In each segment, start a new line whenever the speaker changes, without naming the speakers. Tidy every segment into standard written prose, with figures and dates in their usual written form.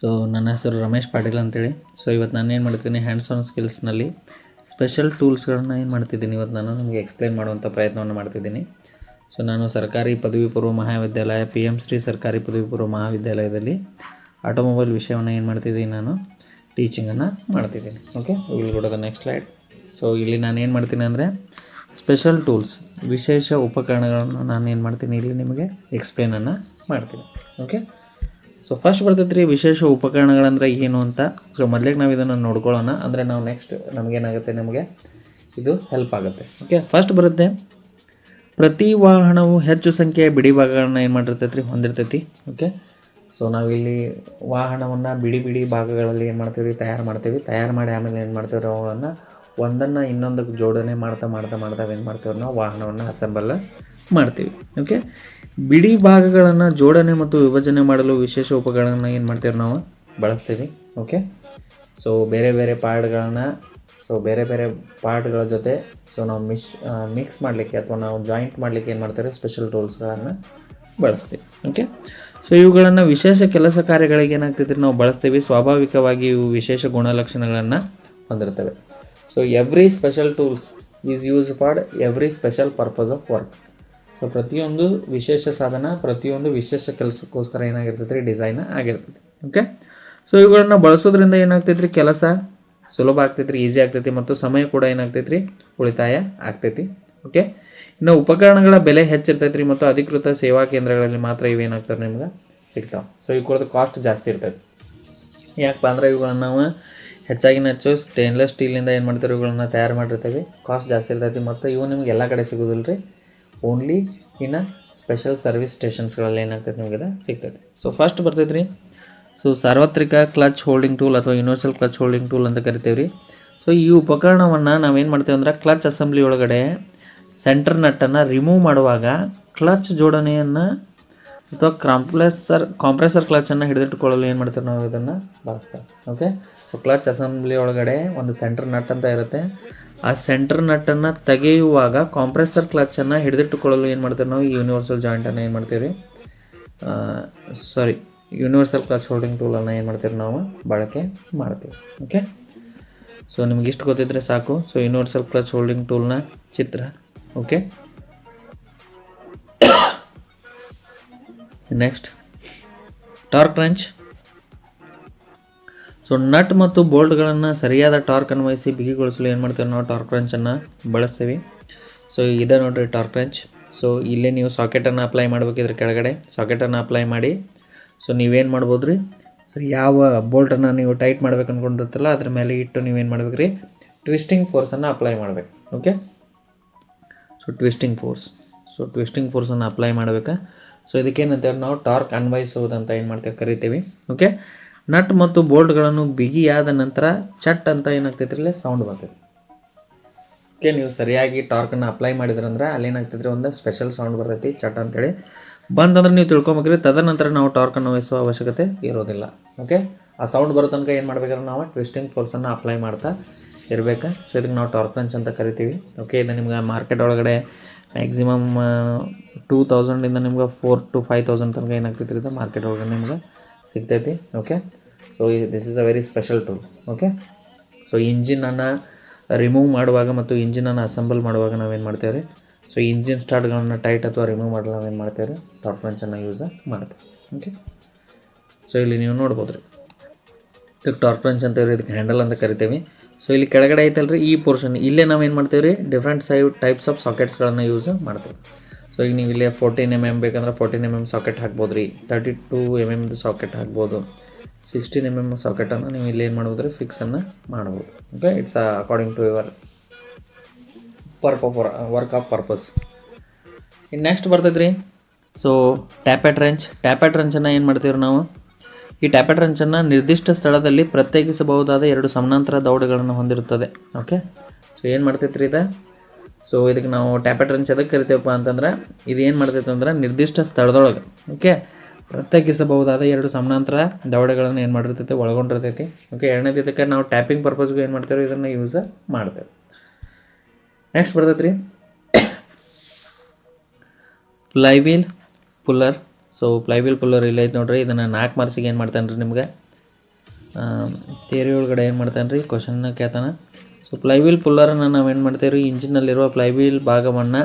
So ನನ್ನ ಹೆಸರು ರಮೇಶ್ ಪಾಟೀಲ್ ಅಂತೇಳಿ. ಸೊ ಇವತ್ತು ನಾನು ಏನು ಮಾಡ್ತೀನಿ, ಹ್ಯಾಂಡ್ಸ್ ಆನ್ ಸ್ಕಿಲ್ಸ್ನಲ್ಲಿ ಸ್ಪೆಷಲ್ ಟೂಲ್ಸ್ಗಳನ್ನ ಏನು ಮಾಡ್ತಿದ್ದೀನಿ, ಇವತ್ತು ನಾನು ನಿಮಗೆ ಎಕ್ಸ್ಪ್ಲೇನ್ ಮಾಡುವಂಥ ಪ್ರಯತ್ನವನ್ನು ಮಾಡ್ತಿದ್ದೀನಿ. ಸೊ ನಾನು ಸರ್ಕಾರಿ ಪದವಿ ಪೂರ್ವ ಮಹಾವಿದ್ಯಾಲಯ PM ಶ್ರೀ ಸರ್ಕಾರಿ ಪದವಿ ಪೂರ್ವ ಮಹಾವಿದ್ಯಾಲಯದಲ್ಲಿ ಆಟೋಮೊಬೈಲ್ ವಿಷಯವನ್ನು ಏನು ಮಾಡ್ತಿದ್ದೀನಿ, ನಾನು ಟೀಚಿಂಗನ್ನು ಮಾಡ್ತಿದ್ದೀನಿ. Okay, will go to the next slide. So ಇಲ್ಲಿ ನಾನು ಏನು ಮಾಡ್ತೀನಿ ಅಂದರೆ ಸ್ಪೆಷಲ್ ಟೂಲ್ಸ್, ವಿಶೇಷ ಉಪಕರಣಗಳನ್ನು ನಾನು ಏನು ಮಾಡ್ತೀನಿ, ಇಲ್ಲಿ ನಿಮಗೆ ಎಕ್ಸ್ಪ್ಲೇನನ್ನು ಮಾಡ್ತೀನಿ. ಓಕೆ, ಸೊ ಫಸ್ಟ್ ಬರ್ತೈತೆ ರೀ ವಿಶೇಷ ಉಪಕರಣಗಳಂದ್ರೆ ಏನು ಅಂತ. ಸೊ ಮೊದಲಿಗೆ ನಾವು ಇದನ್ನು ನೋಡ್ಕೊಳ್ಳೋಣ, ಅಂದರೆ ನಾವು ನೆಕ್ಸ್ಟ್ ನಮಗೇನಾಗುತ್ತೆ, ನಮಗೆ ಇದು ಹೆಲ್ಪ್ ಆಗುತ್ತೆ. ಓಕೆ, ಫಸ್ಟ್ ಬರುತ್ತೆ ಪ್ರತಿ ವಾಹನವು ಹೆಚ್ಚು ಸಂಖ್ಯೆಯ ಬಿಡಿ ಭಾಗಗಳನ್ನ ಏನು ಮಾಡಿರ್ತೈತೆ ರೀ, ಹೊಂದಿರ್ತೈತಿ. ಓಕೆ, ಸೊ ನಾವಿಲ್ಲಿ ವಾಹನವನ್ನು ಬಿಡಿ ಬಿಡಿ ಭಾಗಗಳಲ್ಲಿ ಏನು ಮಾಡ್ತೀವಿ, ತಯಾರು ಮಾಡಿ ಆಮೇಲೆ ಏನು ಮಾಡ್ತೀವಿ, ಅವುಗಳನ್ನು ಒಂದನ್ನು ಇನ್ನೊಂದಕ್ಕೆ ಜೋಡಣೆ ಮಾಡ್ತಾ ಏನು ಮಾಡ್ತೀವಿ, ನಾವು ವಾಹನವನ್ನು ಅಸೆಂಬಲ್ ಮಾಡ್ತೀವಿ. ಓಕೆ, ಬಿಡಿ ಭಾಗಗಳನ್ನು ಜೋಡಣೆ ಮತ್ತು ವಿಭಜನೆ ಮಾಡಲು ವಿಶೇಷ ಉಪಕರಣಗಳನ್ನ ಏನು ಮಾಡ್ತೀವಿ, ನಾವು ಬಳಸ್ತೀವಿ. ಓಕೆ, ಸೊ ಬೇರೆ ಬೇರೆ ಪಾರ್ಟ್ಗಳ ಜೊತೆ ಸೊ ನಾವು ಮಿಕ್ಸ್ ಮಾಡಲಿಕ್ಕೆ ಅಥವಾ ನಾವು ಜಾಯಿಂಟ್ ಮಾಡಲಿಕ್ಕೆ ಏನು ಮಾಡ್ತಾರೆ, ಸ್ಪೆಷಲ್ ಟೂಲ್ಸ್ಗಳನ್ನು ಬಳಸ್ತೀವಿ. ಓಕೆ, ಸೊ ಇವುಗಳನ್ನು ವಿಶೇಷ ಕೆಲಸ ಕಾರ್ಯಗಳಿಗೆ ಏನಾಗ್ತೈತೆ ನಾವು ಬಳಸ್ತೀವಿ. ಸ್ವಾಭಾವಿಕವಾಗಿ ಇವು ವಿಶೇಷ ಗುಣಲಕ್ಷಣಗಳನ್ನು ಹೊಂದಿರ್ತವೆ. So every special tools is use for every special purpose of work. So ಪ್ರತಿಯೊಂದು ವಿಶೇಷ ಸಾಧನ ಪ್ರತಿಯೊಂದು ವಿಶೇಷ ಕೆಲಸಕ್ಕೋಸ್ಕರ ಏನಾಗಿರ್ತೈತೆ ರೀ, ಡಿಸೈನ್ ಆಗಿರ್ತೈತಿ. ಓಕೆ, ಸೊ ಇವುಗಳನ್ನು ಬಳಸೋದ್ರಿಂದ ಏನಾಗ್ತೈತೆ ರೀ, ಕೆಲಸ ಸುಲಭ ಆಗ್ತೈತೆ ರೀ, ಈಸಿ ಆಗ್ತೈತಿ, ಮತ್ತು ಸಮಯ ಕೂಡ ಏನಾಗ್ತೈತೆ ರೀ, ಉಳಿತಾಯ ಆಗ್ತೈತಿ. ಓಕೆ, ಇನ್ನು ಉಪಕರಣಗಳ ಬೆಲೆ ಹೆಚ್ಚಿರ್ತೈತೆ ರೀ, ಮತ್ತು ಅಧಿಕೃತ ಸೇವಾ ಕೇಂದ್ರಗಳಲ್ಲಿ ಮಾತ್ರ ಇವೇನಾಗ್ತವೆ ನಿಮ್ಗೆ ಸಿಗ್ತಾವೆ. ಸೊ ಇವುಗಳದ್ದು ಕಾಸ್ಟ್ ಜಾಸ್ತಿ ಇರ್ತೈತೆ. ಯಾಕಪ್ಪ ಅಂದರೆ ಇವುಗಳನ್ನು ನಾವು ಹೆಚ್ಚು ಸ್ಟೇನ್ಲೆಸ್ ಸ್ಟೀಲಿಂದ ಏನು ಮಾಡ್ತೀವಿ, ಇವುಗಳನ್ನ ತಯಾರು ಮಾಡಿರ್ತೀವಿ. ಕಾಸ್ಟ್ ಜಾಸ್ತಿ ಇರ್ತೈತಿ, ಮತ್ತು ಇವು ನಿಮ್ಗೆ ಎಲ್ಲ ಕಡೆ ಸಿಗೋದಿಲ್ಲ ರೀ, ಓನ್ಲಿ ಇನ್ನು ಸ್ಪೆಷಲ್ ಸರ್ವಿಸ್ ಸ್ಟೇಷನ್ಸ್ಗಳಲ್ಲಿ ಏನಾಗ್ತೈತೆ ನಿಮಗೆ ಸಿಗ್ತೈತೆ. ಸೊ ಫಸ್ಟ್ ಬರ್ತೈತೆ ರೀ, ಸೊ ಸಾರ್ವತ್ರಿಕ ಕ್ಲಚ್ ಹೋಲ್ಡಿಂಗ್ ಟೂಲ್ ಅಥವಾ ಯೂನಿವರ್ಸಲ್ ಕ್ಲಚ್ ಹೋಲ್ಡಿಂಗ್ ಟೂಲ್ ಅಂತ ಕರಿತೀವಿ ರೀ. ಸೊ ಈ ಉಪಕರಣವನ್ನು ನಾವೇನು ಮಾಡ್ತೀವಿ ಅಂದ್ರೆ ಕ್ಲಚ್ ಅಸೆಂಬ್ಲಿ ಒಳಗಡೆ ಸೆಂಟರ್ ನಟ್ಟನ್ನು ರಿಮೂವ್ ಮಾಡುವಾಗ ಕ್ಲಚ್ ಜೋಡಣೆಯನ್ನು ಅಥವಾ ಕಾಂಪ್ರೆಸರ್ ಕ್ಲಚನ್ನು ಹಿಡಿದಿಟ್ಟುಕೊಳ್ಳಲು ಏನು ಮಾಡ್ತೀವಿ, ನಾವು ಇದನ್ನು ಬಳಸ್ತೀವಿ. ಓಕೆ, ಸೊ ಕ್ಲಚ್ ಅಸೆಂಬ್ಲಿ ಒಳಗಡೆ ಒಂದು ಸೆಂಟರ್ ನಟ್ ಅಂತ ಇರುತ್ತೆ. ಆ ಸೆಂಟರ್ ನಟ್ಟನ್ನು ತೆಗೆಯುವಾಗ ಕಾಂಪ್ರೆಸರ್ ಕ್ಲಚನ್ನು ಹಿಡಿದಿಟ್ಟುಕೊಳ್ಳಲು ಏನು ಮಾಡ್ತೀವಿ, ನಾವು ಯೂನಿವರ್ಸಲ್ ಜಾಯಿಂಟನ್ನು ಏನು ಮಾಡ್ತೀವಿ, ಯೂನಿವರ್ಸಲ್ ಕ್ಲಚ್ ಹೋಲ್ಡಿಂಗ್ ಟೂಲನ್ನು ಏನು ಮಾಡ್ತೀವಿ, ನಾವು ಬಳಕೆ ಮಾಡ್ತೀವಿ. ಓಕೆ, ಸೊ ನಿಮ್ಗೆ ಇಷ್ಟು ಗೊತ್ತಿದ್ರೆ ಸಾಕು. ಸೊ ಯೂನಿವರ್ಸಲ್ ಕ್ಲಚ್ ಹೋಲ್ಡಿಂಗ್ ಟೂಲ್ನ ಚಿತ್ರ. Okay, next torque wrench. So nut ಮತ್ತು ಬೋಲ್ಟ್ಗಳನ್ನು ಸರಿಯಾದ ಟಾರ್ಕ್ ಅನ್ವಯಿಸಿ ಬಿಗಿಗೊಳಿಸಲು ಏನು ಮಾಡ್ತೀವಿ, ನಾವು ಟಾರ್ಕ್ ರೆಂಚನ್ನು ಬಳಸ್ತೀವಿ. ಸೊ ಇದೆ ನೋಡಿರಿ ಟಾರ್ಕ್ ರೆಂಚ್. ಸೊ ಇಲ್ಲೇ ನೀವು ಸಾಕೆಟನ್ನು ಅಪ್ಲೈ ಮಾಡಬೇಕಿದ್ರೆ ಕೆಳಗಡೆ ಸಾಕೆಟನ್ನು ಅಪ್ಲೈ ಮಾಡಿ. ಸೊ ನೀವೇನು ಮಾಡ್ಬೋದು ರೀ, ಸೊ ಯಾವ ಬೋಲ್ಟನ್ನು ನೀವು ಟೈಟ್ ಮಾಡ್ಬೇಕು ಅಂದ್ಕೊಂಡಿರ್ತಲ್ಲ ಅದ್ರ ಮೇಲೆ ಇಟ್ಟು ನೀವೇನು ಮಾಡ್ಬೇಕು ರೀ, ಟ್ವಿಸ್ಟಿಂಗ್ ಫೋರ್ಸನ್ನು ಅಪ್ಲೈ ಮಾಡಬೇಕು. ಓಕೆ, ಸೊ ಟ್ವಿಸ್ಟಿಂಗ್ ಫೋರ್ಸನ್ನು ಅಪ್ಲೈ ಮಾಡಬೇಕಾ. ಸೊ ಇದಕ್ಕೇನಂತೇಳಿ ನಾವು ಟಾರ್ಕ್ ಅನ್ವಯಿಸುವುದಂತ ಏನು ಮಾಡ್ತೀವಿ, ಕರಿತೀವಿ. ಓಕೆ, ನಟ್ ಮತ್ತು ಬೋಲ್ಟ್ಗಳನ್ನು ಬಿಗಿಯಾದ ನಂತರ ಚಟ್ ಅಂತ ಏನಾಗ್ತೈತೆ ರೀ, ಸೌಂಡ್ ಬರ್ತೈತೆ. ಓಕೆ, ನೀವು ಸರಿಯಾಗಿ ಟಾರ್ಕನ್ನು ಅಪ್ಲೈ ಮಾಡಿದ್ರಂದ್ರೆ ಅಲ್ಲೇನಾಗ್ತೈತೆ ರೀ, ಒಂದು ಸ್ಪೆಷಲ್ ಸೌಂಡ್ ಬರ್ತೈತಿ, ಚಟ್ ಅಂತೇಳಿ ಬಂದಂದ್ರೆ ನೀವು ತಿಳ್ಕೊಬೇಕ್ರಿ. ತದನಂತರ ನಾವು ಟಾರ್ಕನ್ನು ವಹಿಸುವ ಅವಶ್ಯಕತೆ ಇರೋದಿಲ್ಲ. ಓಕೆ, ಆ ಸೌಂಡ್ ಬರೋ ತನಕ ಏನು ಮಾಡ್ಬೇಕಾದ್ರೆ ನಾವು ಟ್ವಿಸ್ಟಿಂಗ್ ಫೋರ್ಸನ್ನು ಅಪ್ಲೈ ಮಾಡ್ತಾ ಇರಬೇಕು. ಸೊ ಇದಕ್ಕೆ ನಾವು ಟಾರ್ಕ್ ರೆಂಚ್ ಅಂತ ಕರಿತೀವಿ. ಓಕೆ, ಇದು ನಿಮ್ಗೆ ಮಾರ್ಕೆಟ್ ಒಳಗಡೆ ಮ್ಯಾಕ್ಸಿಮಮ್ 2000ಇಂದ ನಿಮ್ಗೆ 4,000 to 5,000 ತನಕ ಏನಾಗ್ತೈತಿ ಇದು ಮಾರ್ಕೆಟ್ ಒಳಗಡೆ ನಿಮ್ಗೆ ಸಿಗ್ತೈತಿ. Okay, so this is a very special tool. Okay, so ಇಂಜಿನನ್ನು ರಿಮೂವ್ ಮಾಡುವಾಗ ಮತ್ತು ಇಂಜಿನನ್ನು ಅಸೆಂಬಲ್ ಮಾಡುವಾಗ ನಾವೇನು ಮಾಡ್ತೇವೆ ರೀ, ಸೊ ಇಂಜಿನ್ ಸ್ಟಾರ್ಟ್ಗಳನ್ನು ಟೈಟ್ ಅಥವಾ ರಿಮೂವ್ ಮಾಡಲು ನಾವೇನು ಮಾಡ್ತೇವೆ ರೀ, ಟಾರ್ಕ್ ರೆಂಚನ್ನು ಯೂಸ್ ಮಾಡ್ತೇವೆ. ಓಕೆ, ಸೊ ಇಲ್ಲಿ ನೀವು ನೋಡ್ಬೋದು ರೀ, ಇದಕ್ಕೆ ಟಾರ್ಕ್ ರೆಂಚ್ ಅಂತೇವೆ ರೀ, ಇದಕ್ಕೆ ಹ್ಯಾಂಡಲ್ ಅಂತ ಕರಿತೀವಿ. ಸೊ ಇಲ್ಲಿ ಕೆಳಗಡೆ ಐತಲ್ಲ ರೀ, ಈ ಪೋರ್ಷನ್ ಇಲ್ಲೇ ನಾವು ಏನು ಮಾಡ್ತೇವೆ ರೀ, ಡಿಫ್ರೆಂಟ್ ಟೈಪ್ಸ್ ಆಫ್ ಸಾಕೆಟ್ಸ್ಗಳನ್ನು ಯೂಸ್ ಮಾಡ್ತೇವೆ. ಸೊ ಈಗ ನೀವು ಇಲ್ಲೇ 14 mm ಬೇಕಂದ್ರೆ 14 mm ಸಾಕೆಟ್ ಹಾಕ್ಬೋದು ರೀ, 32 mm ಸಾಕೆಟ್ ಹಾಕ್ಬೋದು, 16 mm ಸಾಕೆಟನ್ನು ನೀವು ಇಲ್ಲಿ ಏನು ಮಾಡ್ಬೋದು ರೀ, ಫಿಕ್ಸನ್ನು ಮಾಡ್ಬೋದು. Okay, it's according to your work of purpose. ಇನ್ನು ನೆಕ್ಸ್ಟ್ ಬರ್ತೈತೆ ರೀ, ಸೊ ಟ್ಯಾಪೆಟ್ ರೆಂಚನ್ನು ಏನು ಮಾಡ್ತೀವಿ ನಾವು, ಈ ಟ್ಯಾಪೆಟ್ ರೆಂಚನ್ನು ನಿರ್ದಿಷ್ಟ ಸ್ಥಳದಲ್ಲಿ ಪ್ರತ್ಯೇಕಿಸಬಹುದಾದ 2 ಸಮಾನಾಂತರ ದವಡೆಗಳನ್ನು ಹೊಂದಿರುತ್ತದೆ. ಓಕೆ, ಸೊ ಏನು ಮಾಡ್ತೈತೆ ರೀ ಇದು, ಸೊ ಇದಕ್ಕೆ ನಾವು ಟ್ಯಾಪೆಟ್ ರೆಂಚ್ ಅದಕ್ಕೆ ಕರಿತೇವಪ್ಪ ಅಂತಂದ್ರೆ ಇದು ಏನು ಮಾಡ್ತೈತೆ ಅಂದ್ರೆ ನಿರ್ದಿಷ್ಟ ಸ್ಥಳದೊಳಗೆ ಓಕೆ ಪ್ರತ್ಯೇಕಿಸಬಹುದಾದ 2 ಸಮಾನಾಂತರ ದವಡೆಗಳನ್ನು ಏನು ಮಾಡಿರ್ತೈತೆ, ಒಳಗೊಂಡಿರ್ತೈತಿ. ಓಕೆ, ಎರಡನೇದು ಇದಕ್ಕೆ ನಾವು ಟ್ಯಾಪಿಂಗ್ ಪರ್ಪಸ್ಗೂ ಏನು ಮಾಡ್ತೇವೆ, ಇದನ್ನು ಯೂಸ್ ಮಾಡ್ತೇವೆ. ನೆಕ್ಸ್ಟ್ ಬರ್ತೈತೆ ರೀ flywheel puller. So flywheel puller ಇಲ್ಲ ಐತೆ ನೋಡ್ರಿ, ಇದನ್ನು 4 ಮಾರ್ಕ್ಸಿಗೆ ಏನು ಮಾಡ್ತಾನೆ ರೀ, ನಿಮ್ಗೆ ಥಿಯರಿ ಒಳಗಡೆ ಏನು ಮಾಡ್ತಾನೆ ರೀ ಕ್ವಶನ್ನ ಕೇಳ್ತಾನೆ. ಸೊ ಫ್ಲೈವೀಲ್ ಪುಲ್ಲರನ್ನು ನಾವು ಏನು ಮಾಡ್ತೇವೆ ರೀ, ಇಂಜಿನ್ನಲ್ಲಿರುವ ಫ್ಲೈವೀಲ್ ಭಾಗವನ್ನು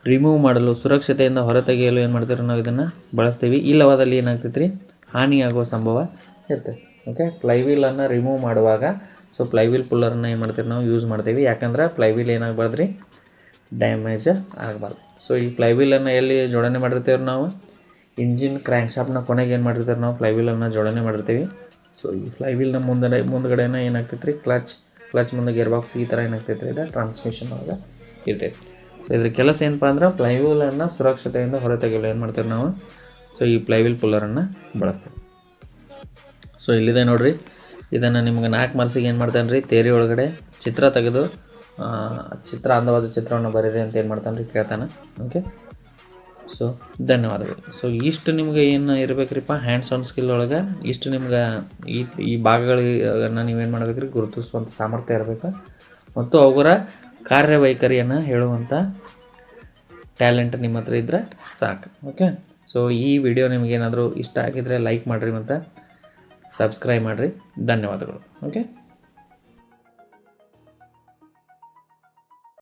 ರಿಮೂವ್ ಮಾಡಲು, ಸುರಕ್ಷತೆಯಿಂದ ಹೊರತೆಗೆಯಲು ಏನು ಮಾಡ್ತೀವಿ ನಾವು ಇದನ್ನು ಬಳಸ್ತೀವಿ. ಈ ಲವಾದಲ್ಲಿ ಏನಾಗ್ತೈತೆ ರೀ, ಹಾನಿಯಾಗುವ ಸಂಭವ ಇರ್ತೈತೆ. ಓಕೆ, ಫ್ಲೈವೀಲನ್ನು ರಿಮೂವ್ ಮಾಡುವಾಗ ಸೊ ಫ್ಲೈವೀಲ್ ಪುಲ್ಲರನ್ನು ಏನು ಮಾಡ್ತೀವಿ ನಾವು ಯೂಸ್ ಮಾಡ್ತೀವಿ. ಯಾಕಂದ್ರೆ ಫ್ಲೈವೀಲ್ ಏನಾಗಬಾರ್ದು ರೀ, ಡ್ಯಾಮೇಜ್ ಆಗಬಾರ್ದು. ಸೊ ಈ ಫ್ಲೈವೀಲನ್ನು ಎಲ್ಲಿ ಜೋಡಣೆ ಮಾಡಿರ್ತೇವೆ ನಾವು, ಇಂಜಿನ್ ಕ್ರ್ಯಾಂಕ್ ಶಾಫ್ಟ್ನ ಕೊನೆಗೆ ಏನು ಮಾಡಿರ್ತಾರೆ ನಾವು ಫ್ಲೈವೀಲನ್ನು ಜೋಡಣೆ ಮಾಡಿರ್ತೀವಿ. ಸೊ ಈ ಫ್ಲೈವೀಲ್ನ ಮುಂದ್ಗಡೆನ ಏನಾಗ್ತೈತೆ ರೀ ಕ್ಲಚ್ ಮುಂದೆ ಗೇರ್ ಬಾಕ್ಸ್ ಈ ಥರ ಏನಾಗ್ತೈತೆ ರೀ, ಇದು ಟ್ರಾನ್ಸ್ಮಿಷನ್ ಒಳಗೆ ಇರ್ತೈತೆ. ಸೊ ಇದ್ರ ಕೆಲಸ ಏನಪ್ಪ ಅಂದ್ರೆ ಫ್ಲೈವೀಲನ್ನು ಸುರಕ್ಷತೆಯಿಂದ ಹೊರತೆಗೆಯಲು ಏನು ಮಾಡ್ತೀವಿ ನಾವು, ಸೊ ಈ ಫ್ಲೈವೀಲ್ ಪುಲ್ಲರನ್ನು ಬಳಸ್ತೀವಿ. ಸೊ ಇಲ್ಲಿದೆ ನೋಡಿರಿ, ಇದನ್ನು ನಿಮ್ಗೆ 4 ಮಾರ್ಕ್ಸಿಗೆ ಏನು ಮಾಡ್ತಾನೆ ರೀ, ಥಿಯರಿ ಒಳಗಡೆ ಚಿತ್ರ ತೆಗೆದು ಅಂದವಾದ ಚಿತ್ರವನ್ನು ಬರೀರಿ ಅಂತ ಏನು ಮಾಡ್ತಾನೆ ರೀ, ಕೇಳ್ತಾನೆ. ಓಕೆ, ಸೊ ಧನ್ಯವಾದಗಳು. ಸೊ ಇಷ್ಟು ನಿಮ್ಗೆ ಏನು ಇರಬೇಕ್ರಿಪ್ಪ ಹ್ಯಾಂಡ್ಸ್ ಆನ್ ಸ್ಕಿಲ್ ಒಳಗೆ, ಇಷ್ಟು ನಿಮ್ಗೆ ಈ ಭಾಗಗಳನ್ನು ನೀವೇನು ಮಾಡಬೇಕ್ರಿ, ಗುರುತಿಸುವಂಥ ಸಾಮರ್ಥ್ಯ ಇರಬೇಕು ಮತ್ತು ಅವುಗಳ ಕಾರ್ಯವೈಖರಿಯನ್ನು ಹೇಳುವಂಥ ಟ್ಯಾಲೆಂಟ್ ನಿಮ್ಮ ಹತ್ರ ಇದ್ದರೆ ಸಾಕು. ಓಕೆ, ಸೊ ಈ ವಿಡಿಯೋ ನಿಮಗೇನಾದರೂ ಇಷ್ಟ ಆಗಿದ್ದರೆ ಲೈಕ್ ಮಾಡಿರಿ ಮತ್ತು ಸಬ್ಸ್ಕ್ರೈಬ್ ಮಾಡಿರಿ. ಧನ್ಯವಾದಗಳು. ಓಕೆ.